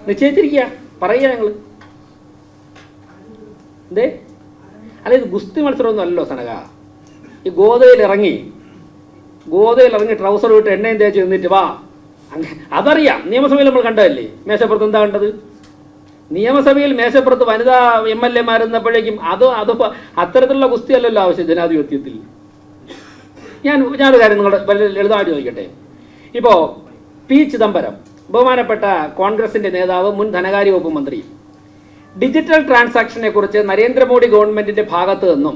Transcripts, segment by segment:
നിശ്ചയിച്ചിരിക്കുക. പറയുക ഞങ്ങൾ എന്തേ? അല്ല, ഇത് ഗുസ്തി മത്സരമൊന്നും അല്ലല്ലോ സനക. ഈ ഗോതയിൽ ഇറങ്ങി ട്രൗസർ വിട്ട് എണ്ണയും തേച്ച് നിന്നിട്ട് വാ, അതറിയാം. നിയമസഭയിൽ നമ്മൾ കണ്ടതല്ലേ മേശപ്പുറത്ത് എന്താ കണ്ടത്? നിയമസഭയിൽ മേശപ്പുറത്ത് വനിതാ MLA മാരുന്നപ്പോഴേക്കും അത് അത്തരത്തിലുള്ള ഗുസ്തി അല്ലല്ലോ ആവശ്യം ജനാധിപത്യത്തിൽ. ഞാനൊരു കാര്യം നിങ്ങളുടെ ലളിതമായിട്ട് ചോദിക്കട്ടെ. ഇപ്പോൾ പി ചിദംബരം, ബഹുമാനപ്പെട്ട കോൺഗ്രസിന്റെ നേതാവ്, മുൻ ധനകാര്യ വകുപ്പ് മന്ത്രി, ഡിജിറ്റൽ ട്രാൻസാക്ഷനെ കുറിച്ച് നരേന്ദ്രമോദി ഗവൺമെന്റിന്റെ ഭാഗത്ത് നിന്നും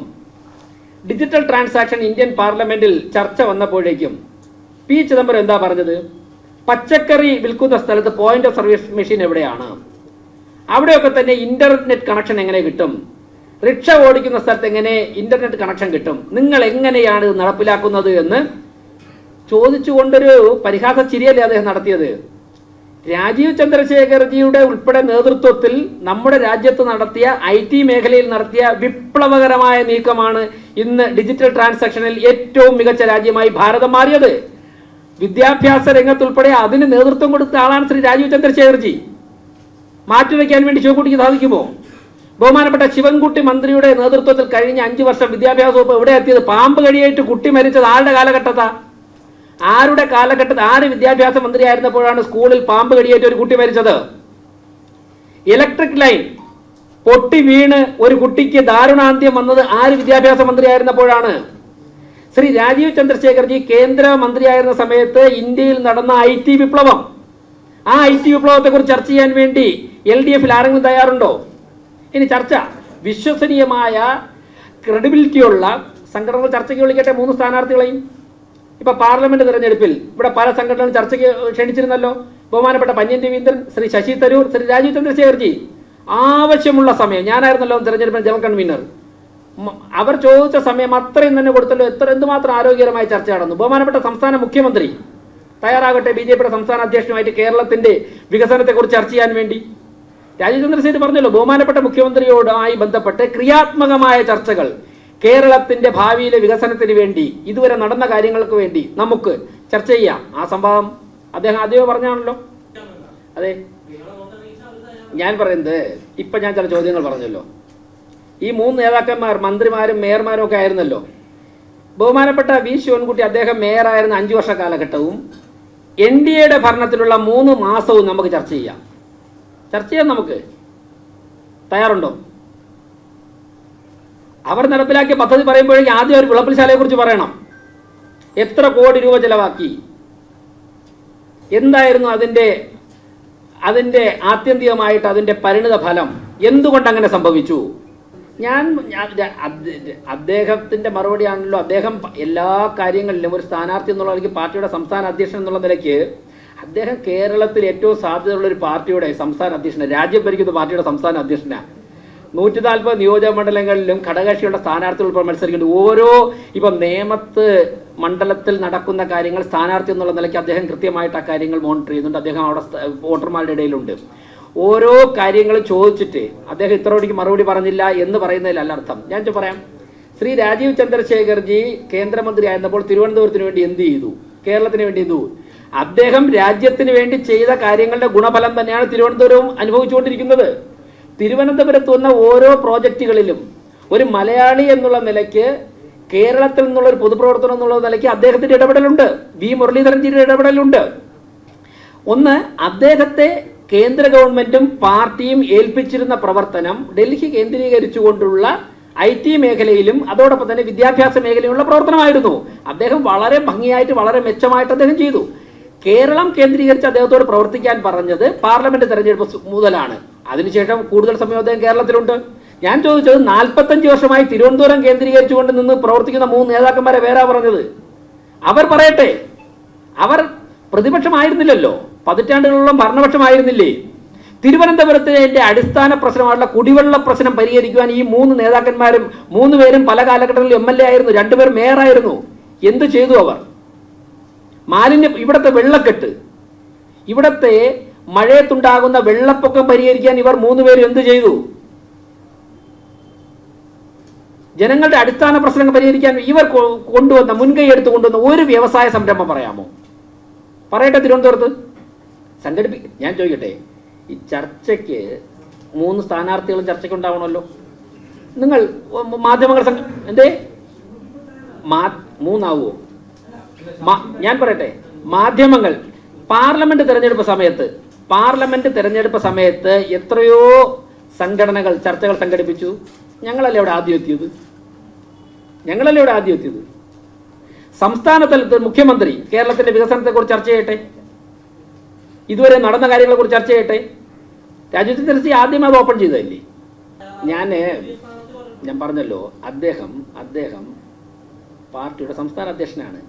ഡിജിറ്റൽ ട്രാൻസാക്ഷൻ ഇന്ത്യൻ പാർലമെന്റിൽ ചർച്ച വന്നപ്പോഴേക്കും പി ചിദംബരം എന്താ പറഞ്ഞത്? പച്ചക്കറി വിൽക്കുന്ന സ്ഥലത്ത് പോയിന്റ് ഓഫ് സർവീസ് മെഷീൻ എവിടെയാണ്? അവിടെയൊക്കെ തന്നെ ഇന്റർനെറ്റ് കണക്ഷൻ എങ്ങനെ കിട്ടും? റിക്ഷ ഓടിക്കുന്ന സ്ഥലത്ത് എങ്ങനെ ഇന്റർനെറ്റ് കണക്ഷൻ കിട്ടും? നിങ്ങൾ എങ്ങനെയാണ് ഇത് നടപ്പിലാക്കുന്നത് എന്ന് ചോദിച്ചുകൊണ്ടൊരു പരിഹാസ ചിരിയല്ലേ അദ്ദേഹം നടത്തിയത്. രാജീവ് ചന്ദ്രശേഖർജിയുടെ ഉൾപ്പെടെ നേതൃത്വത്തിൽ നമ്മുടെ രാജ്യത്ത് നടത്തിയ IT മേഖലയിൽ നടത്തിയ വിപ്ലവകരമായ നീക്കമാണ് ഇന്ന് ഡിജിറ്റൽ ട്രാൻസാക്ഷനിൽ ഏറ്റവും മികച്ച രാജ്യമായി ഭാരതം മാറിയത്. വിദ്യാഭ്യാസ രംഗത്തുൾപ്പെടെ അതിന് നേതൃത്വം കൊടുത്ത ആളാണ് ശ്രീ രാജീവ് ചന്ദ്രശേഖർജി. മാറ്റിവെക്കാൻ വേണ്ടി ശിവൻകുട്ടിക്ക് സാധിക്കുമോ? ബഹുമാനപ്പെട്ട ശിവൻകുട്ടി മന്ത്രിയുടെ നേതൃത്വത്തിൽ കഴിഞ്ഞ 5 വർഷം വിദ്യാഭ്യാസ വകുപ്പ് എവിടെ എത്തിയത്? പാമ്പ് കടിയേറ്റ് കുട്ടി മരിച്ചത് ആരുടെ കാലഘട്ടത്താ? ആരുടെ കാലഘട്ടത്തിൽ? ആര് വിദ്യാഭ്യാസ മന്ത്രിയായിരുന്നപ്പോഴാണ് സ്കൂളിൽ പാമ്പ് കടിയേറ്റ് ഒരു കുട്ടി മരിച്ചത്? ഇലക്ട്രിക് ലൈൻ പൊട്ടി വീണ് ഒരു കുട്ടിക്ക് ദാരുണാന്ത്യം വന്നത് ആര് വിദ്യാഭ്യാസ മന്ത്രിയായിരുന്നപ്പോഴാണ്? ശ്രീ രാജീവ് ചന്ദ്രശേഖർജി കേന്ദ്ര മന്ത്രിയായിരുന്ന സമയത്ത് ഇന്ത്യയിൽ നടന്ന IT വിപ്ലവം, ആ IT വിപ്ലവത്തെ കുറിച്ച് ചർച്ച ചെയ്യാൻ വേണ്ടി LDF ആരെങ്കിലും തയ്യാറുണ്ടോ? ഇനി ചർച്ച വിശ്വസനീയമായ ക്രെഡിബിലിറ്റിയുള്ള സംഘടനകൾ ചർച്ചയ്ക്ക് വിളിക്കട്ടെ 3 സ്ഥാനാർത്ഥികളെയും. ഇപ്പൊ പാർലമെന്റ് തെരഞ്ഞെടുപ്പിൽ ഇവിടെ പല സംഘടനകളും ചർച്ചയ്ക്ക് ക്ഷണിച്ചിരുന്നല്ലോ. ബഹുമാനപ്പെട്ട പന്ന്യൻ രവീന്ദ്രൻ, ശ്രീ ശശി തരൂർ, ശ്രീ രാജീവ് ചന്ദ്രശേഖർജി. ആവശ്യമുള്ള സമയം, ഞാനായിരുന്നല്ലോ തെരഞ്ഞെടുപ്പിന് ജനറൽ കൺവീനർ, അവർ ചോദിച്ച സമയം അത്രയും തന്നെ കൊടുത്തല്ലോ. എന്തുമാത്രം ആരോഗ്യകരമായ ചർച്ച നടന്നു. ബഹുമാനപ്പെട്ട സംസ്ഥാന മുഖ്യമന്ത്രി തയ്യാറാകട്ടെ BJPയുടെ സംസ്ഥാന അധ്യക്ഷനുമായിട്ട് കേരളത്തിന്റെ വികസനത്തെക്കുറിച്ച് ചർച്ച ചെയ്യാൻ വേണ്ടി. രാജീവ് ചന്ദ്രശേഖർ പറഞ്ഞല്ലോ, ബഹുമാനപ്പെട്ട മുഖ്യമന്ത്രിയോടുമായി ബന്ധപ്പെട്ട് ക്രിയാത്മകമായ ചർച്ചകൾ കേരളത്തിന്റെ ഭാവിയിലെ വികസനത്തിന് വേണ്ടി, ഇതുവരെ നടന്ന കാര്യങ്ങൾക്ക് വേണ്ടി നമുക്ക് ചർച്ച ചെയ്യാം. ആ സംഭവം അദ്ദേഹം ആദ്യമേ പറഞ്ഞാണല്ലോ. അതെ, ഞാൻ പറയുന്നത് ഇപ്പൊ ഞാൻ ചില ചോദ്യങ്ങൾ പറഞ്ഞല്ലോ. ഈ 3 നേതാക്കന്മാർ മന്ത്രിമാരും മേയർമാരും ഒക്കെ ആയിരുന്നല്ലോ. ബഹുമാനപ്പെട്ട V ശിവൻകുട്ടി അദ്ദേഹം മേയറായിരുന്ന 5 വർഷ കാലഘട്ടവും NDAയുടെ ഭരണത്തിലുള്ള 3 മാസവും നമുക്ക് ചർച്ച ചെയ്യാം. നമുക്ക് തയ്യാറുണ്ടോ? അവർ നടപ്പിലാക്കിയ പദ്ധതി പറയുമ്പോഴേക്കും ആദ്യം ഒരു വിളപ്പിൽശാലയെ കുറിച്ച് പറയണം. എത്ര കോടി രൂപ ചെലവാക്കി, എന്തായിരുന്നു അതിന്റെ ആത്യന്തികമായിട്ട് അതിന്റെ പരിണിത ഫലം, എന്തുകൊണ്ട് അങ്ങനെ സംഭവിച്ചു? അദ്ദേഹത്തിന്റെ മറുപടിയാണല്ലോ. അദ്ദേഹം എല്ലാ കാര്യങ്ങളിലും ഒരു സ്ഥാനാർത്ഥി എന്നുള്ള നിലയ്ക്ക്, പാർട്ടിയുടെ സംസ്ഥാന അധ്യക്ഷൻ എന്നുള്ള നിലയ്ക്ക് അദ്ദേഹം കേരളത്തിൽ ഏറ്റവും സാധ്യതയുള്ള ഒരു പാർട്ടിയുടെ സംസ്ഥാന അധ്യക്ഷനാണ്, രാജ്യം ഭരിക്കുന്ന പാർട്ടിയുടെ സംസ്ഥാന അധ്യക്ഷനാണ്. 140 നിയോജക മണ്ഡലങ്ങളിലും ഘടകകക്ഷിയുടെ സ്ഥാനാർത്ഥികൾ മത്സരിക്കുന്നുണ്ട്. ഓരോ ഇപ്പം നേമത്ത് മണ്ഡലത്തിൽ നടക്കുന്ന കാര്യങ്ങൾ സ്ഥാനാർത്ഥി എന്നുള്ള നിലയ്ക്ക് അദ്ദേഹം കൃത്യമായിട്ട് ആ കാര്യങ്ങൾ മോണിറ്റർ ചെയ്യുന്നുണ്ട്. അദ്ദേഹം അവിടെ വോട്ടർമാരുടെ ഇടയിലുണ്ട്. ഓരോ കാര്യങ്ങളും ചോദിച്ചിട്ട് അദ്ദേഹം ഇത്രയോടിക്ക് മറുപടി പറഞ്ഞില്ല എന്ന് പറയുന്നതിലല്ല അർത്ഥം. ഞാൻ പറയാം, ശ്രീ രാജീവ് ചന്ദ്രശേഖർജി കേന്ദ്രമന്ത്രി ആയിരുന്നപ്പോൾ തിരുവനന്തപുരത്തിന് വേണ്ടി എന്ത് ചെയ്തു? കേരളത്തിന് വേണ്ടി എന്തു? അദ്ദേഹം രാജ്യത്തിന് വേണ്ടി ചെയ്ത കാര്യങ്ങളുടെ ഗുണഫലം തന്നെയാണ് തിരുവനന്തപുരവും അനുഭവിച്ചുകൊണ്ടിരിക്കുന്നത്. തിരുവനന്തപുരത്ത് വന്ന ഓരോ പ്രോജക്റ്റുകളിലും ഒരു മലയാളി എന്നുള്ള നിലയ്ക്ക്, കേരളത്തിൽ നിന്നുള്ള ഒരു പൊതുപ്രവർത്തനം എന്നുള്ള നിലയ്ക്ക് അദ്ദേഹത്തിന്റെ ഇടപെടലുണ്ട്, V മുരളീധരൻജിയുടെ ഇടപെടലുണ്ട്. ഒന്ന്, അദ്ദേഹത്തെ കേന്ദ്ര ഗവൺമെന്റും പാർട്ടിയും ഏൽപ്പിച്ചിരുന്ന പ്രവർത്തനം ഡൽഹി കേന്ദ്രീകരിച്ചുകൊണ്ടുള്ള IT മേഖലയിലും അതോടൊപ്പം തന്നെ വിദ്യാഭ്യാസ മേഖലയിലുള്ള പ്രവർത്തനമായിരുന്നു. അദ്ദേഹം വളരെ ഭംഗിയായിട്ട്, വളരെ മെച്ചമായിട്ട് അദ്ദേഹം ചെയ്തു. കേരളം കേന്ദ്രീകരിച്ച് അദ്ദേഹത്തോട് പ്രവർത്തിക്കാൻ പറഞ്ഞത് പാർലമെന്റ് തെരഞ്ഞെടുപ്പ് മുതലാണ്. അതിനുശേഷം കൂടുതൽ സമയം അദ്ദേഹം കേരളത്തിലുണ്ട്. ഞാൻ ചോദിച്ചത് 45 വർഷമായി തിരുവനന്തപുരം കേന്ദ്രീകരിച്ചുകൊണ്ട് നിന്ന് പ്രവർത്തിക്കുന്ന 3 നേതാക്കന്മാരെ വേറെ പറഞ്ഞത്. അവർ പറയട്ടെ. അവർ പ്രതിപക്ഷമായിരുന്നില്ലല്ലോ, പതിറ്റാണ്ടുകളോളം ഭരണപക്ഷമായിരുന്നില്ലേ? തിരുവനന്തപുരത്തിന്റെ അടിസ്ഥാന പ്രശ്നമായിട്ടുള്ള കുടിവെള്ള പ്രശ്നം പരിഹരിക്കുവാൻ ഈ 3 നേതാക്കന്മാരും 3 പേരും പല കാലഘട്ടങ്ങളിൽ MLA ആയിരുന്നു, 2 പേർ മേയറായിരുന്നു. എന്ത് ചെയ്തു അവർ? ഇവിടുത്തെ വെള്ളക്കെട്ട്, ഇവിടത്തെ മഴയത്തുണ്ടാകുന്ന വെള്ളപ്പൊക്കം പരിഹരിക്കാൻ ഇവർ 3 പേരും എന്ത് ചെയ്തു? ജനങ്ങളുടെ അടിസ്ഥാന പ്രശ്നങ്ങൾ പരിഹരിക്കാൻ ഇവർ കൊണ്ടുവന്ന, മുൻകൈ എടുത്തു കൊണ്ടുവന്ന ഒരു വ്യവസായ സംരംഭം പറയാമോ? പറയട്ടെ. തിരുവനന്തപുരത്ത് ഞാൻ ചോദിക്കട്ടെ, ഈ ചർച്ചയ്ക്ക് 3 സ്ഥാനാർത്ഥികളും ചർച്ചയ്ക്ക് ഉണ്ടാവണമല്ലോ. നിങ്ങൾ മാധ്യമങ്ങൾ എന്തേ 3 ഞാൻ പറയട്ടെ, മാധ്യമങ്ങൾ പാർലമെന്റ് തെരഞ്ഞെടുപ്പ് സമയത്ത് എത്രയോ സംഘടനകൾ ചർച്ചകൾ സംഘടിപ്പിച്ചു. ഞങ്ങളല്ലേ അവിടെ ആദ്യം എത്തിയത്. സംസ്ഥാന തലത്തിൽ മുഖ്യമന്ത്രി കേരളത്തിന്റെ വികസനത്തെക്കുറിച്ച് ചർച്ച ചെയ്യട്ടെ, ഇതുവരെ നടന്ന കാര്യങ്ങളെക്കുറിച്ച് ചർച്ച ചെയ്യട്ടെ. രാജീവ് ചന്ദ്രസി ആദ്യം അത് ഓപ്പൺ ചെയ്തതല്ലേ. ഞാൻ പറഞ്ഞല്ലോ, അദ്ദേഹം പാർട്ടിയുടെ സംസ്ഥാന അധ്യക്ഷനാണ്.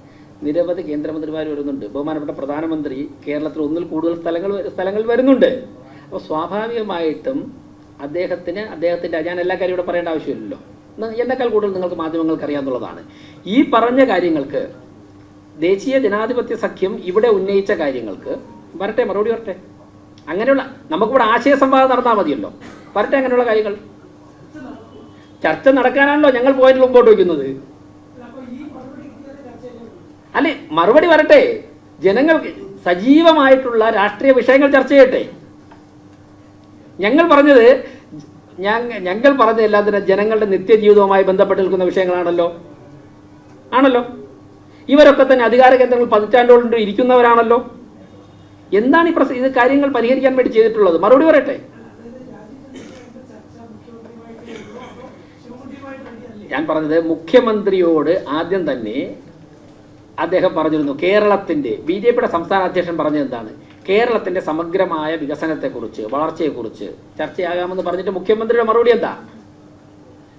നിരവധി കേന്ദ്രമന്ത്രിമാർ വരുന്നുണ്ട്. ബഹുമാനപ്പെട്ട പ്രധാനമന്ത്രി കേരളത്തിൽ 1-ൽ കൂടുതൽ സ്ഥലങ്ങൾ വരുന്നുണ്ട്. അപ്പോൾ സ്വാഭാവികമായിട്ടും അദ്ദേഹത്തിൻ്റെ ഞാൻ എല്ലാ കാര്യം ഇവിടെ പറയേണ്ട ആവശ്യമില്ലല്ലോ. എന്നെക്കാൾ കൂടുതൽ നിങ്ങൾക്ക് മാധ്യമങ്ങൾക്ക് അറിയാമെന്നുള്ളതാണ്. ഈ പറഞ്ഞ കാര്യങ്ങൾക്ക് ദേശീയ ജനാധിപത്യ സഖ്യം ഇവിടെ ഉന്നയിച്ച കാര്യങ്ങൾക്ക് മറുപടി വരട്ടെ. അങ്ങനെയുള്ള നമുക്കിവിടെ ആശയ സംവാദം നടന്നാൽ മതിയല്ലോ. വരട്ടെ അങ്ങനെയുള്ള കാര്യങ്ങൾ. ചർച്ച നടക്കാനാണല്ലോ ഞങ്ങൾ പോയിന്റ് മുമ്പോട്ട് വയ്ക്കുന്നത്. അല്ലെ, മറുപടി വരട്ടെ. ജനങ്ങൾക്ക് സജീവമായിട്ടുള്ള രാഷ്ട്രീയ വിഷയങ്ങൾ ചർച്ച ചെയ്യട്ടെ. ഞങ്ങൾ പറഞ്ഞത് എല്ലാം തന്നെ ജനങ്ങളുടെ നിത്യജീവിതവുമായി ബന്ധപ്പെട്ട് നിൽക്കുന്ന വിഷയങ്ങളാണല്ലോ. ഇവരൊക്കെ തന്നെ അധികാര കേന്ദ്രങ്ങൾ പതിറ്റാണ്ടുകൊണ്ട് ഇരിക്കുന്നവരാണല്ലോ. എന്താണ് ഇത് കാര്യങ്ങൾ പരിഹരിക്കാൻ വേണ്ടി ചെയ്തിട്ടുള്ളത്? മറുപടി പറയട്ടെ. ഞാൻ പറഞ്ഞത് മുഖ്യമന്ത്രിയോട് ആദ്യം തന്നെ അദ്ദേഹം പറഞ്ഞിരുന്നു, കേരളത്തിന്റെ BJPയുടെ സംസ്ഥാന അധ്യക്ഷൻ പറഞ്ഞത് എന്താണ്? കേരളത്തിന്റെ സമഗ്രമായ വികസനത്തെക്കുറിച്ച്, വളർച്ചയെക്കുറിച്ച് ചർച്ചയാകാമെന്ന് പറഞ്ഞിട്ട് മുഖ്യമന്ത്രിയുടെ മറുപടി എന്താ?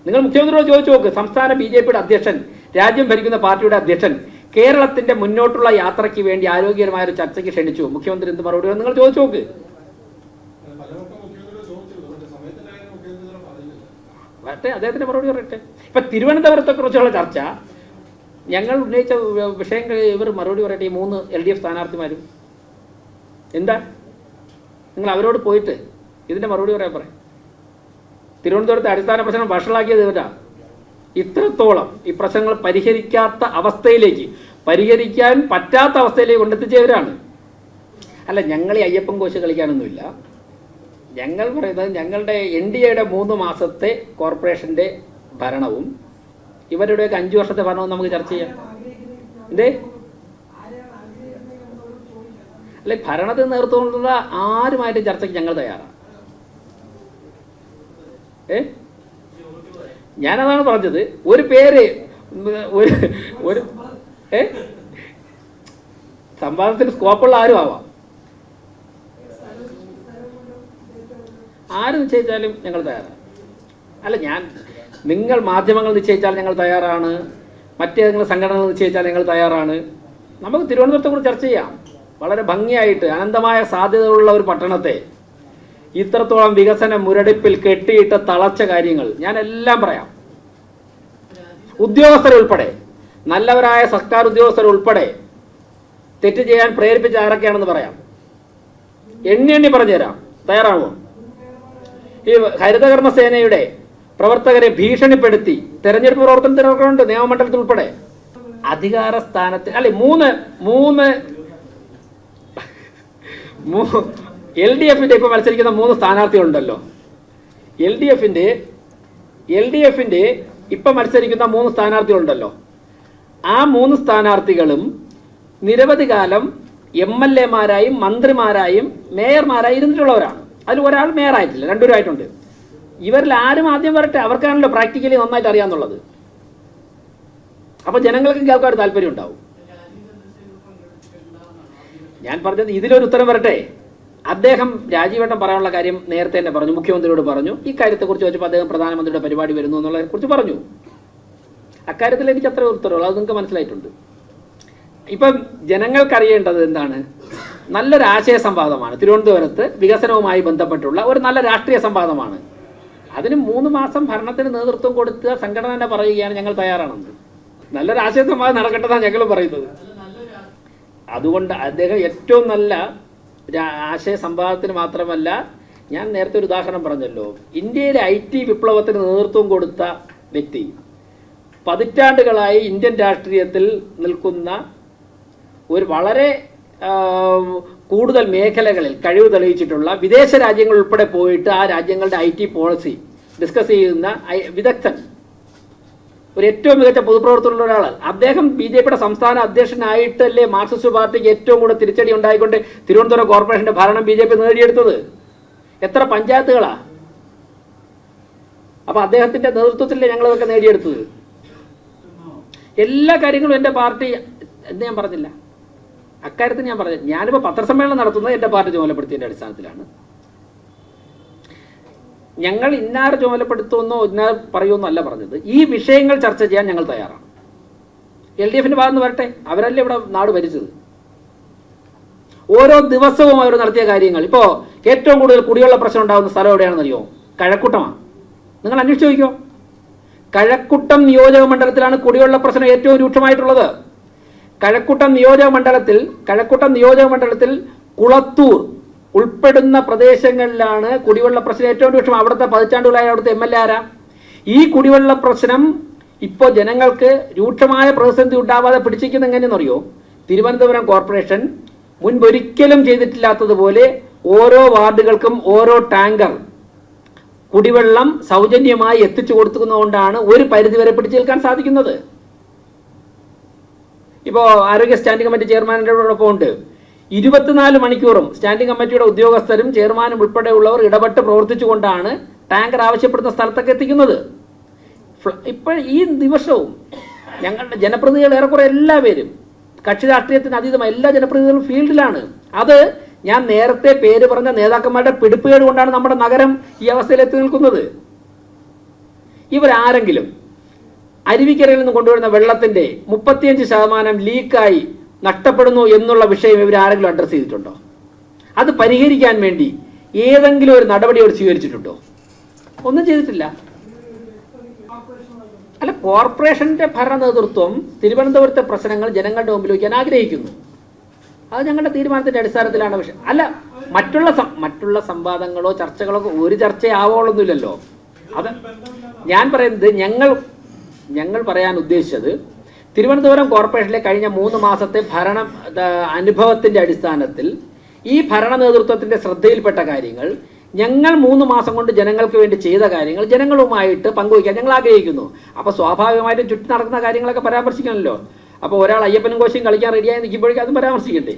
നിങ്ങൾ മുഖ്യമന്ത്രിയോട് ചോദിച്ചു നോക്ക്. സംസ്ഥാന BJPയുടെ അധ്യക്ഷൻ, രാജ്യം ഭരിക്കുന്ന പാർട്ടിയുടെ അധ്യക്ഷൻ കേരളത്തിന്റെ മുന്നോട്ടുള്ള യാത്രയ്ക്ക് വേണ്ടി ആരോഗ്യകരമായ ഒരു ചർച്ചയ്ക്ക് ക്ഷണിച്ചു. മുഖ്യമന്ത്രി എന്ത് മറുപടി? നിങ്ങൾ ചോദിച്ചു നോക്ക്. വരട്ടെ, അദ്ദേഹത്തിന്റെ മറുപടി പറയട്ടെ. ഇപ്പൊ തിരുവനന്തപുരത്തെ കുറിച്ചുള്ള ചർച്ച ഞങ്ങൾ ഉന്നയിച്ച വിഷയങ്ങൾ ഇവർ മറുപടി പറയട്ടെ. ഈ 3 LDF സ്ഥാനാർത്ഥിമാരും എന്താ? നിങ്ങൾ അവരോട് പോയിട്ട് ഇതിന്റെ മറുപടി പറയാൻ. തിരുവനന്തപുരത്തെ അടിസ്ഥാന പ്രശ്നം വഷളാക്കിയത് ഇവരാ. ഇത്രത്തോളം ഈ പ്രശ്നങ്ങൾ പരിഹരിക്കാൻ പറ്റാത്ത അവസ്ഥയിലേക്ക് കൊണ്ടെത്തിച്ചവരാണ്. അല്ല, ഞങ്ങൾ ഈ അയ്യപ്പൻ കോശ് കളിക്കാനൊന്നുമില്ല. ഞങ്ങൾ പറയുന്നത് ഞങ്ങളുടെ NDAയുടെ 3 മാസത്തെ കോർപ്പറേഷന്റെ ഭരണവും ഇവരുടെയൊക്കെ 5 വർഷത്തെ ഭരണവും നമുക്ക് ചർച്ച ചെയ്യാം. അല്ലെ, ഭരണത്തിൽ നേതൃത്വമുള്ള ആരുമായിട്ട് ചർച്ചയ്ക്ക് ഞങ്ങൾ തയ്യാറാണ്. ഞാനതാണ് പറഞ്ഞത്. ഒരു പേര് ഒരു സംവാദത്തിന് സ്കോപ്പുള്ള ആരും ആവാം. ആര് നിശ്ചയിച്ചാലും ഞങ്ങൾ തയ്യാറാണ്. അല്ല, നിങ്ങൾ മാധ്യമങ്ങൾ നിശ്ചയിച്ചാൽ ഞങ്ങൾ തയ്യാറാണ്. മറ്റേതെങ്കിലും സംഘടനകൾ നിശ്ചയിച്ചാൽ ഞങ്ങൾ തയ്യാറാണ്. നമുക്ക് തിരുവനന്തപുരത്തെക്കുറിച്ച് ചർച്ച ചെയ്യാം. വളരെ ഭംഗിയായിട്ട് അനന്തമായ സാധ്യതകളുള്ള ഒരു പട്ടണത്തെ ഇത്രത്തോളം വികസന മുരടിപ്പിൽ കെട്ടിയിട്ട് തളച്ച കാര്യങ്ങൾ ഞാൻ എല്ലാം പറയാം. ഉദ്യോഗസ്ഥരുൾപ്പെടെ, നല്ലവരായ സർക്കാർ ഉദ്യോഗസ്ഥരുൾപ്പെടെ തെറ്റ് ചെയ്യാൻ പ്രേരിപ്പിച്ച ആരൊക്കെയാണെന്ന് പറയാം. എണ്ണി പറഞ്ഞുതരാം. തയ്യാറാണോ? ഈ ഹരിതകർമ്മസേനയുടെ പ്രവർത്തകരെ ഭീഷണിപ്പെടുത്തി തെരഞ്ഞെടുപ്പ് പ്രവർത്തനത്തിനുണ്ട്. നിയമമണ്ഡലത്തിൽ ഉൾപ്പെടെ അധികാര സ്ഥാനത്ത് അല്ലെ 3 LDFന്റെ ഇപ്പൊ മത്സരിക്കുന്ന 3 സ്ഥാനാർത്ഥികളുണ്ടല്ലോ. LDFന്റെ ഇപ്പൊ മത്സരിക്കുന്ന 3 സ്ഥാനാർത്ഥികളുണ്ടല്ലോ. ആ 3 സ്ഥാനാർത്ഥികളും നിരവധി കാലം MLAമാരായും മന്ത്രിമാരായും മേയർമാരായി ഇരുന്നിട്ടുള്ളവരാണ്. അതിൽ ഒരാൾ മേയറായിട്ടില്ല, 2 പേരായിട്ടുണ്ട്. ഇവരിൽ ആരും ആദ്യം വരട്ടെ. അവർക്കാണല്ലോ പ്രാക്ടിക്കലി നന്നായിട്ട് അറിയാന്നുള്ളത്. അപ്പൊ ജനങ്ങൾക്ക് കേൾക്കാൻ താല്പര്യം ഉണ്ടാവും. ഞാൻ പറഞ്ഞത് ഇതിലൊരു ഉത്തരം വരട്ടെ. അദ്ദേഹം രാജീവേട്ടൻ പറയാനുള്ള കാര്യം നേരത്തെ തന്നെ പറഞ്ഞു, മുഖ്യമന്ത്രിയോട് പറഞ്ഞു. ഈ കാര്യത്തെക്കുറിച്ച് ചോദിച്ചപ്പോൾ അദ്ദേഹം പ്രധാനമന്ത്രിയുടെ പരിപാടി വരുന്നു എന്നുള്ളതിനെ കുറിച്ച് പറഞ്ഞു. അക്കാര്യത്തിൽ എനിക്ക് അത്ര ഉത്തരവുള്ളൂ, അത് നിങ്ങൾക്ക് മനസ്സിലായിട്ടുണ്ട്. ഇപ്പം ജനങ്ങൾക്കറിയേണ്ടത് എന്താണ്? നല്ലൊരു ആശയ സംവാദമാണ് തിരുവനന്തപുരത്ത്. വികസനവുമായി ബന്ധപ്പെട്ടുള്ള ഒരു നല്ല രാഷ്ട്രീയ സംവാദമാണ്. അതിന് 3 മാസം ഭരണത്തിന് നേതൃത്വം കൊടുത്ത സംഘടന തന്നെ പറയുകയാണ് ഞങ്ങൾ തയ്യാറാണെന്ന്. നല്ലൊരു ആശയ സംവാദം നടക്കട്ടെന്നാണ് ഞങ്ങൾ പറയുന്നത്. അതുകൊണ്ട് അദ്ദേഹം ഏറ്റവും നല്ല ആശയ സംവാദത്തിന് മാത്രമല്ല, ഞാൻ നേരത്തെ ഒരു ഉദാഹരണം പറഞ്ഞല്ലോ, ഇന്ത്യയിലെ IT വിപ്ലവത്തിന് നേതൃത്വം കൊടുത്ത വ്യക്തി, പതിറ്റാണ്ടുകളായി ഇന്ത്യൻ രാഷ്ട്രീയത്തിൽ നിൽക്കുന്ന ഒരു വളരെ കൂടുതൽ മേഖലകളിൽ കഴിവ് തെളിയിച്ചിട്ടുള്ള വിദേശ രാജ്യങ്ങൾ ഉൾപ്പെടെ പോയിട്ട് ആ രാജ്യങ്ങളുടെ IT പോളിസി ഡിസ്കസ് ചെയ്യുന്ന വിദഗ്ധൻ, ഒരു ഏറ്റവും മികച്ച പൊതുപ്രവർത്തനമുള്ള ഒരാൾ. അദ്ദേഹം BJPയുടെ സംസ്ഥാന അധ്യക്ഷനായിട്ടല്ലേ മാർക്സിസ്റ്റ് പാർട്ടിക്ക് ഏറ്റവും കൂടുതൽ തിരിച്ചടി ഉണ്ടായിക്കൊണ്ട് തിരുവനന്തപുരം കോർപ്പറേഷന്റെ ഭരണം BJP നേടിയെടുത്തത്. എത്ര പഞ്ചായത്തുകളാ? അപ്പൊ അദ്ദേഹത്തിന്റെ നേതൃത്വത്തിലല്ലേ ഞങ്ങളതൊക്കെ നേടിയെടുത്തത്. എല്ലാ കാര്യങ്ങളും എൻ്റെ പാർട്ടി എന്ന് ഞാൻ പറഞ്ഞില്ല, അക്കാര്യത്തിൽ ഞാൻ പറഞ്ഞു. ഞാനിപ്പോൾ പത്രസമ്മേളനം നടത്തുന്നത് എൻ്റെ പാർട്ടി ചുമതലപ്പെടുത്തിയതിൻ്റെ അടിസ്ഥാനത്തിലാണ്. ഞങ്ങൾ ഇന്നാർ ചുമതലപ്പെടുത്തുമെന്നോ ഇന്നാർ പറയുമെന്നോ അല്ല പറഞ്ഞത്. ഈ വിഷയങ്ങൾ ചർച്ച ചെയ്യാൻ ഞങ്ങൾ തയ്യാറാണ്. LDFന്റെ ഭാഗത്ത് നിന്ന് വരട്ടെ, അവരല്ലേ ഇവിടെ നാട് ഭരിച്ചത്. ഓരോ ദിവസവും അവർ നടത്തിയ കാര്യങ്ങൾ. ഇപ്പോൾ ഏറ്റവും കൂടുതൽ കുടിവെള്ള പ്രശ്നം ഉണ്ടാകുന്ന സ്ഥലം എവിടെയാണെന്ന് അറിയോ? കഴക്കൂട്ടമാണ്. നിങ്ങൾ അന്വേഷിച്ച് നോക്കിയോ? കഴക്കൂട്ടം നിയോജക മണ്ഡലത്തിലാണ് കുടിവെള്ള പ്രശ്നം ഏറ്റവും രൂക്ഷമായിട്ടുള്ളത്. കഴക്കൂട്ടം നിയോജക മണ്ഡലത്തിൽ കുളത്തൂർ ഉൾപ്പെടുന്ന പ്രദേശങ്ങളിലാണ് കുടിവെള്ള പ്രശ്നം ഏറ്റവും രൂക്ഷം. അവിടുത്തെ പതിറ്റാണ്ടുകളായ അവിടുത്തെ MLA ആരാ? ഈ കുടിവെള്ള പ്രശ്നം ഇപ്പോൾ ജനങ്ങൾക്ക് രൂക്ഷമായ പ്രതിസന്ധി ഉണ്ടാവാതെ പിടിച്ചിരിക്കുന്നത് എങ്ങനെയെന്നറിയോ? തിരുവനന്തപുരം കോർപ്പറേഷൻ മുൻപൊരിക്കലും ചെയ്തിട്ടില്ലാത്തതുപോലെ ഓരോ വാർഡുകൾക്കും ഓരോ ടാങ്കർ കുടിവെള്ളം സൗജന്യമായി എത്തിച്ചു കൊടുക്കുന്നതുകൊണ്ടാണ് ഒരു പരിധിവരെ പിടിച്ചു നിൽക്കാൻ സാധിക്കുന്നത്. ഇപ്പോൾ ആരോഗ്യ സ്റ്റാൻഡിംഗ് കമ്മിറ്റി ചെയർമാൻ്റെ ഒപ്പം ഉണ്ട്. 24 മണിക്കൂറും സ്റ്റാൻഡിംഗ് കമ്മിറ്റിയുടെ ഉദ്യോഗസ്ഥരും ചെയർമാനും ഉൾപ്പെടെയുള്ളവർ ഇടപെട്ട് പ്രവർത്തിച്ചുകൊണ്ടാണ് ടാങ്കർ ആവശ്യപ്പെടുന്ന സ്ഥലത്തൊക്കെ എത്തിക്കുന്നത്. ഇപ്പോൾ ഈ ദിവസവും ഞങ്ങളുടെ ജനപ്രതിനിധികൾ ഏറെക്കുറെ എല്ലാവരും, കക്ഷി രാഷ്ട്രീയത്തിന് അതീതമായ എല്ലാ ജനപ്രതിനിധികളും ഫീൽഡിലാണ്. അത് ഞാൻ നേരത്തെ പേര് പറഞ്ഞ നേതാക്കന്മാരുടെ പിടിപ്പുകേട് കൊണ്ടാണ് നമ്മുടെ നഗരം ഈ അവസ്ഥയിലെത്തി നിൽക്കുന്നത്. ഇവരാരെങ്കിലും അരുവിക്കരയിൽ നിന്ന് കൊണ്ടുവരുന്ന വെള്ളത്തിന്റെ 35% ലീക്കായി നഷ്ടപ്പെടുന്നു എന്നുള്ള വിഷയം ഇവരാരെങ്കിലും അഡ്രസ് ചെയ്തിട്ടുണ്ടോ? അത് പരിഹരിക്കാൻ വേണ്ടി ഏതെങ്കിലും ഒരു നടപടി അവർ സ്വീകരിച്ചിട്ടുണ്ടോ? ഒന്നും ചെയ്തിട്ടില്ല. അല്ല, കോർപ്പറേഷന്റെ ഭരണ നേതൃത്വം തിരുവനന്തപുരത്തെ പ്രശ്നങ്ങൾ ജനങ്ങളുടെ മുമ്പിൽ വയ്ക്കാൻ ആഗ്രഹിക്കുന്നു. അത് ഞങ്ങളുടെ തീരുമാനത്തിന്റെ അടിസ്ഥാനത്തിലാണ് വിഷയം. അല്ല, മറ്റുള്ള സംവാദങ്ങളോ ചർച്ചകളോ ഒരു ചർച്ചയാവോളൊന്നുമില്ലല്ലോ. അത് ഞാൻ പറയുന്നത്, ഞങ്ങൾ പറയാൻ ഉദ്ദേശിച്ചത് തിരുവനന്തപുരം കോർപ്പറേഷനിലെ കഴിഞ്ഞ 3 മാസത്തെ ഭരണ അനുഭവത്തിന്റെ അടിസ്ഥാനത്തിൽ ഈ ഭരണ നേതൃത്വത്തിന്റെ ശ്രദ്ധയിൽപ്പെട്ട കാര്യങ്ങൾ, ഞങ്ങൾ 3 മാസം കൊണ്ട് ജനങ്ങൾക്ക് വേണ്ടി ചെയ്ത കാര്യങ്ങൾ ജനങ്ങളുമായിട്ട് പങ്കുവയ്ക്കാൻ ഞങ്ങൾ ആഗ്രഹിക്കുന്നു. അപ്പോൾ സ്വാഭാവികമായിട്ടും ചുറ്റി നടക്കുന്ന കാര്യങ്ങളൊക്കെ പരാമർശിക്കണമല്ലോ. അപ്പോൾ ഒരാൾ അയ്യപ്പനും കോശിയും കളിക്കാൻ റെഡിയായി നിൽക്കുമ്പോഴേക്കും അതും പരാമർശിക്കണ്ടേ?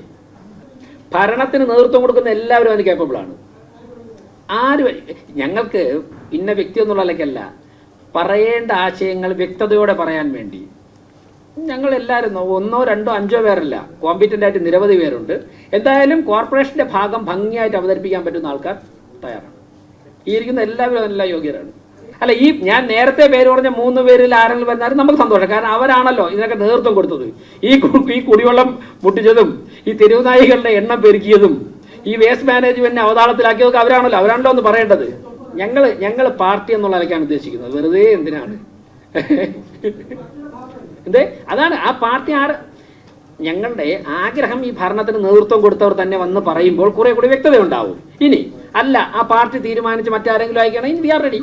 ഭരണത്തിന് നേതൃത്വം കൊടുക്കുന്ന എല്ലാവരും അതിന് കേപ്പബിളാണ്. ഞങ്ങൾക്ക് ഇന്ന വ്യക്തി എന്നുള്ള നിലയ്ക്കല്ല, പറയേണ്ട ആശയങ്ങൾ വ്യക്തതയോടെ പറയാൻ വേണ്ടി ഞങ്ങൾ എല്ലാവരും 1, 2, 5 പേരല്ല, കോമ്പീറ്റൻ്റ് ആയിട്ട് നിരവധി പേരുണ്ട്. എന്തായാലും കോർപ്പറേഷൻ്റെ ഭാഗം ഭംഗിയായിട്ട് അവതരിപ്പിക്കാൻ പറ്റുന്ന ആൾക്കാർ തയ്യാറാണ്. ഈ ഇരിക്കുന്ന എല്ലാവരും അതിനെല്ലാം യോഗ്യരാണ്. അല്ല, ഞാൻ നേരത്തെ പേര് പറഞ്ഞ 3 പേരിൽ ആരെങ്കിലും വരുന്നാലും നമുക്ക് സന്തോഷം. കാരണം അവരാണല്ലോ ഇതിനൊക്കെ നേതൃത്വം കൊടുത്തത്. ഈ കുടിവെള്ളം മുട്ടിച്ചതും ഈ തെരുവുനായികളുടെ എണ്ണം പെരുക്കിയതും ഈ വേസ്റ്റ് മാനേജ്മെന്റിനെ അവതാളത്തിലാക്കിയതൊക്കെ അവരാണല്ലോ എന്ന് പറയേണ്ടത്. ഞങ്ങൾ പാർട്ടി എന്നുള്ള നിലയ്ക്കാണ് ഉദ്ദേശിക്കുന്നത്. വെറുതെ എന്തിനാണ് അതാണ് ആ പാർട്ടി ഞങ്ങളുടെ ആഗ്രഹം. ഈ ഭരണത്തിന് നേതൃത്വം കൊടുത്തവർ തന്നെ വന്ന് പറയുമ്പോൾ കുറെ കൂടി വ്യക്തത ഉണ്ടാവും. ഇനി അല്ല, ആ പാർട്ടി തീരുമാനിച്ച് മറ്റാരെങ്കിലും അയക്കണമെങ്കിൽ വി ആർ റെഡി.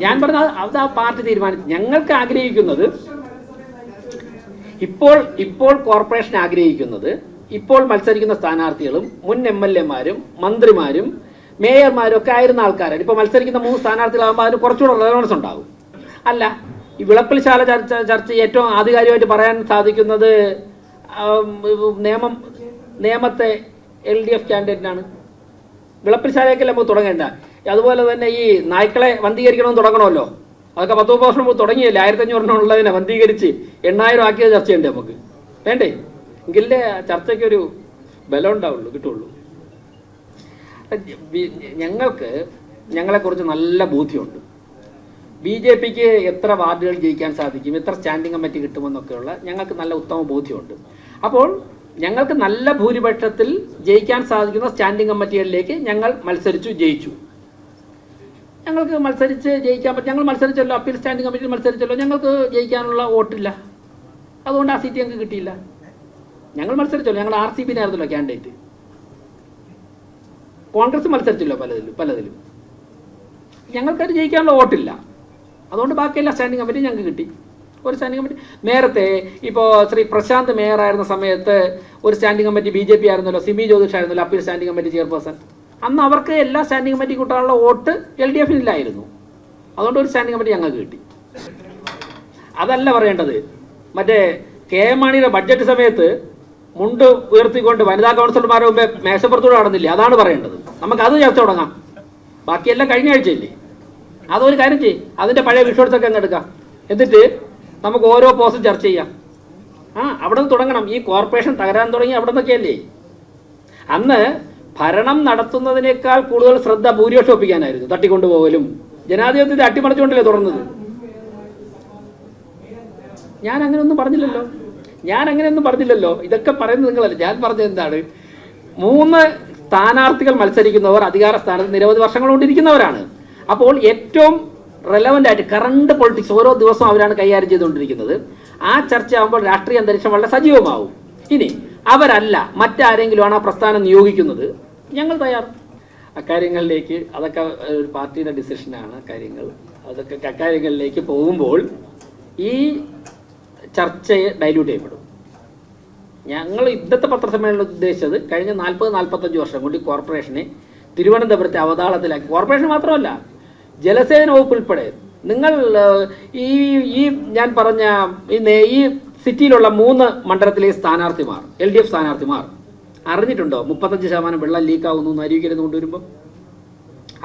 ഞാൻ പറഞ്ഞത് അത് ആ പാർട്ടി തീരുമാനിച്ചു. ഞങ്ങൾക്ക് ആഗ്രഹിക്കുന്നത് ഇപ്പോൾ കോർപ്പറേഷൻ ആഗ്രഹിക്കുന്നത്, ഇപ്പോൾ മത്സരിക്കുന്ന സ്ഥാനാർത്ഥികളും മുൻ MLA-മാരും മന്ത്രിമാരും മേയർമാരും ഒക്കെ ആയിരുന്ന ആൾക്കാരാണ്. ഇപ്പോൾ മത്സരിക്കുന്ന 3 സ്ഥാനാർത്ഥികളാകുമ്പോൾ അതിന് കുറച്ചുകൂടെ റെലവൻസ് ഉണ്ടാകും. അല്ല, ഈ വിളപ്പിൽശാല ചർച്ച ഏറ്റവും ആധികാരികമായിട്ട് പറയാൻ സാധിക്കുന്നത് നേമത്തെ LDF കാൻഡിഡേറ്റിനാണ്. വിളപ്പിൽശാലയ്ക്കല്ല നമുക്ക് തുടങ്ങേണ്ട. അതുപോലെ തന്നെ ഈ നായ്ക്കളെ വന്ധീകരിക്കണമെന്ന് തുടങ്ങണമല്ലോ. അതൊക്കെ 10 വർഷം മുമ്പ് തുടങ്ങിയല്ലേ. 1500 വന്ധീകരിച്ച് 8000 ആക്കിയത് ചർച്ചയുണ്ട്. നമുക്ക് വേണ്ടേ? എങ്കിലേ ചർച്ചയ്ക്കൊരു ബലം ഉണ്ടാവുള്ളൂ, കിട്ടുള്ളൂ. ഞങ്ങളെക്കുറിച്ച് നല്ല ബോധ്യമുണ്ട്. BJPക്ക് എത്ര വാർഡുകൾ ജയിക്കാൻ സാധിക്കും, എത്ര സ്റ്റാൻഡിംഗ് കമ്മിറ്റി കിട്ടുമെന്നൊക്കെയുള്ള ഞങ്ങൾക്ക് നല്ല ഉത്തമ ബോധ്യമുണ്ട്. അപ്പോൾ ഞങ്ങൾക്ക് നല്ല ഭൂരിപക്ഷത്തിൽ ജയിക്കാൻ സാധിക്കുന്ന സ്റ്റാൻഡിംഗ് കമ്മിറ്റികളിലേക്ക് ഞങ്ങൾ ജയിച്ചു. ഞങ്ങൾക്ക് മത്സരിച്ച് ജയിക്കാൻ പറ്റും. ഞങ്ങൾ മത്സരിച്ചല്ലോ, അപ്പീൽ സ്റ്റാൻഡിംഗ് കമ്മിറ്റിയിൽ മത്സരിച്ചല്ലോ. ഞങ്ങൾക്ക് ജയിക്കാനുള്ള വോട്ടില്ല, അതുകൊണ്ട് ആ സീറ്റ് ഞങ്ങൾക്ക് കിട്ടിയില്ല. ഞങ്ങൾ മത്സരിച്ചല്ലോ, ഞങ്ങൾ RCP-നായിരുന്നല്ലോ കാൻഡിഡേറ്റ്. കോൺഗ്രസ് മത്സരിച്ചല്ലോ പലതിലും. ഞങ്ങൾക്കത് ജയിക്കാനുള്ള വോട്ടില്ല, അതുകൊണ്ട് ബാക്കിയെല്ലാം സ്റ്റാൻഡിംഗ് കമ്മിറ്റി ഞങ്ങൾക്ക് കിട്ടി. ഒരു സ്റ്റാൻഡിംഗ് കമ്മിറ്റി നേരത്തെ ഇപ്പോൾ ശ്രീ പ്രശാന്ത് മേയറായിരുന്ന സമയത്ത് ഒരു സ്റ്റാൻഡിംഗ് കമ്മിറ്റി BJP ആയിരുന്നല്ലോ, സിമി ജ്യോതിഷ് ആയിരുന്നല്ലോ അപ്പീൽ സ്റ്റാൻഡിംഗ് കമ്മിറ്റി ചെയർപേഴ്സൺ. അന്ന് അവർക്ക് എല്ലാ സ്റ്റാൻഡിംഗ് കമ്മിറ്റി കൂട്ടാനുള്ള വോട്ട് LDF-നില്ലായിരുന്നു. അതുകൊണ്ട് ഒരു സ്റ്റാൻഡിംഗ് കമ്മിറ്റി ഞങ്ങൾക്ക് കിട്ടി. അതല്ല പറയേണ്ടത്. മറ്റേ KM മാണിയുടെ ബഡ്ജറ്റ് സമയത്ത് മുണ്ട് ഉയർത്തിക്കൊണ്ട് വനിതാ കൗൺസിലർമാരുടെ മുമ്പേ മേശപ്പുറത്തൂടെ നടന്നില്ലേ, അതാണ് പറയേണ്ടത്. നമുക്കത് ചർച്ച തുടങ്ങാം. ബാക്കിയെല്ലാം കഴിഞ്ഞ ആഴ്ചയില്ലേ. അതൊരു കാര്യം ചെയ്യും, അതിൻ്റെ പഴയ വിഷ്വൽസൊക്കെ അങ്ങ് എടുക്കാം, എന്നിട്ട് നമുക്ക് ഓരോ പോസ്റ്റും ചർച്ച ചെയ്യാം. അവിടെ നിന്ന് തുടങ്ങണം. ഈ കോർപ്പറേഷൻ തകരാൻ തുടങ്ങി അവിടെ നിന്നൊക്കെയല്ലേ. അന്ന് ഭരണം നടത്തുന്നതിനേക്കാൾ കൂടുതൽ ശ്രദ്ധ ഭൂരിപക്ഷം ഒപ്പിക്കാനായിരുന്നു, തട്ടിക്കൊണ്ടുപോകലും ജനാധിപത്യത്തെ അട്ടിമറിച്ചുകൊണ്ടല്ലേ തുടർന്നത്. ഞാൻ അങ്ങനെയൊന്നും പറഞ്ഞില്ലല്ലോ. ഇതൊക്കെ പറയുന്നത് നിങ്ങളല്ല. ഞാൻ പറഞ്ഞത് എന്താണ്, 3 സ്ഥാനാർത്ഥികൾ മത്സരിക്കുന്നവർ അധികാര സ്ഥാനത്ത് നിരവധി വർഷങ്ങൾ കൊണ്ടിരിക്കുന്നവരാണ്. അപ്പോൾ ഏറ്റവും റെലവൻ്റ് ആയിട്ട് കറണ്ട് പൊളിറ്റിക്സ് ഓരോ ദിവസവും അവരാണ് കൈകാര്യം ചെയ്തുകൊണ്ടിരിക്കുന്നത്. ആ ചർച്ചയാകുമ്പോൾ രാഷ്ട്രീയ അന്തരീക്ഷം വളരെ സജീവമാവും. ഇനി അവരല്ല മറ്റാരെങ്കിലുമാണ് ആ പ്രസ്ഥാനം നിയോഗിക്കുന്നത്, ഞങ്ങൾ തയ്യാർ. അക്കാര്യങ്ങളിലേക്ക് അതൊക്കെ ഒരു പാർട്ടിയുടെ ഡിസിഷനാണ് കാര്യങ്ങൾ. അക്കാര്യങ്ങളിലേക്ക് പോകുമ്പോൾ ഈ ചർച്ചയെ ഡൈല്യൂട്ട് ചെയ്യപ്പെടും. ഞങ്ങൾ ഇന്നത്തെ പത്രസമ്മേളനം ഉദ്ദേശിച്ചത് കഴിഞ്ഞ 40-45 വർഷം കൊണ്ട് ഈ കോർപ്പറേഷനെ തിരുവനന്തപുരത്തെ അവതാളത്തിലാക്കി. കോർപ്പറേഷൻ മാത്രമല്ല, ജലസേന വകുപ്പ് ഉൾപ്പെടെ. നിങ്ങൾ ഈ ഞാൻ പറഞ്ഞ ഈ സിറ്റിയിലുള്ള 3 മണ്ഡലത്തിലെ സ്ഥാനാർത്ഥിമാർ, LDF സ്ഥാനാർത്ഥിമാർ അറിഞ്ഞിട്ടുണ്ടോ 35% വെള്ളം ലീക്കാവുന്നു അരുവിക്കരുന്ന് കൊണ്ടുവരുമ്പോൾ?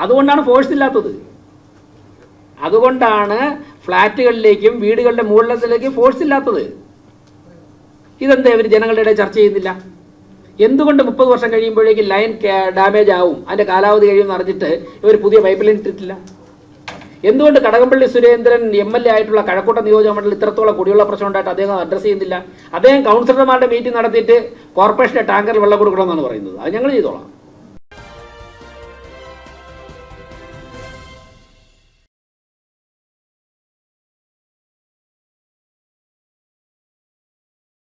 അതുകൊണ്ടാണ് ഫോഴ്സ് ഇല്ലാത്തത്. അതുകൊണ്ടാണ് ഫ്ലാറ്റുകളിലേക്കും വീടുകളുടെ മുകളിലേക്കും ഫോഴ്സ് ഇല്ലാത്തത്. ഇതെന്താ ഇവർ ജനങ്ങളുടെ ഇടയിൽ ചർച്ച ചെയ്യുന്നില്ല? എന്തുകൊണ്ട് 30 വർഷം കഴിയുമ്പോഴേക്കും ലൈൻ ഡാമേജ് ആവും, അതിൻ്റെ കാലാവധി കഴിയുമെന്ന് അറിഞ്ഞിട്ട് ഇവർ പുതിയ പൈപ്പ് ലൈൻ ഇട്ടിട്ടില്ല? എന്തുകൊണ്ട് കടകംപള്ളി സുരേന്ദ്രൻ MLA ആയിട്ടുള്ള കഴക്കൂട്ടം നിയോജക മണ്ഡലത്തിൽ ഇത്രത്തോളം കുടിവെള്ള പ്രശ്നം ഉണ്ടായിട്ട് അദ്ദേഹം അഡ്രസ്സ് ചെയ്യുന്നില്ല? അദ്ദേഹം കൗൺസിലർമാരുടെ മീറ്റിംഗ് നടത്തിയിട്ട് കോർപ്പറേഷന്റെ ടാങ്കറിൽ വെള്ളം കൊടുക്കണമെന്നാണ് പറയുന്നത്. അത് ഞങ്ങൾ ചെയ്തോളാം.